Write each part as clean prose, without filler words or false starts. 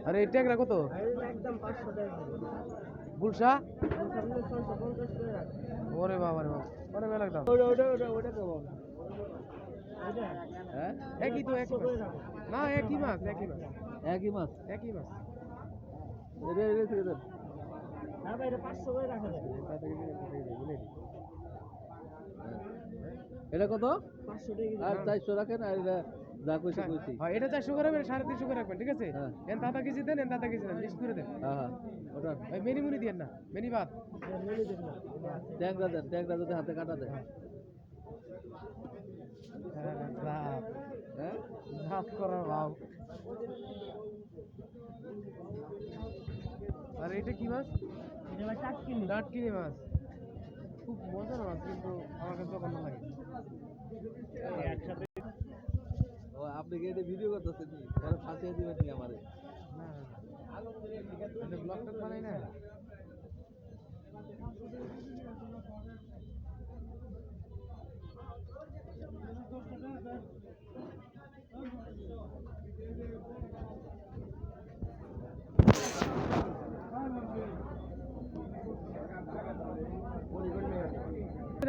আরে এই ট্যাংরা কত? বুলশা? ওরে বাবা রে বাবা, ওরে মেলা দাম। হ্যাঁ একই তো, একই না, একই মাছ, একই মাছ, একই মাছ, একই মাছ। এটা কত? 500 আর 400 রাখেন, আর এটা যা কইছে কইছি। হ্যাঁ এটা 400 করে, 350 করে রাখবেন, ঠিক আছে? এন দাদা কেজি দেন, এন দাদা কেজি দেন, লিস্ট করে দেন। হ্যাঁ হ্যাঁ ওটা ভাই মেনি মুনি দেন না, মেনি ভাত ট্যাংরা দেন, ট্যাংরা যদি হাতে কাটা দেন। হ্যাঁ হ্যাঁ ভাত করার ভাব। আর এটা কি মাছ? টাটকিনি মাছ, খুব মজার মাছ, কিন্তু আমার কাছে জঘন্য লাগে। ও আপনি কি এটা ভিডিও করতেছেন? পরে ফাঁসিয়ে দিবেন নি আমারে? না এটা ব্লগ টক বানাই না।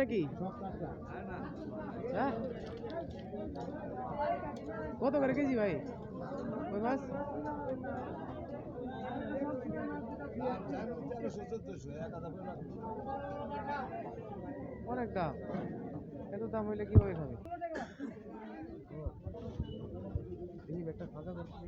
নাকি হ্যাঁ কত করে কেজি ভাই ওই মাছ? অনেক দাম, এত দাম হইলে কিভাবে খাবে? এই একটা ফাঁকা করছে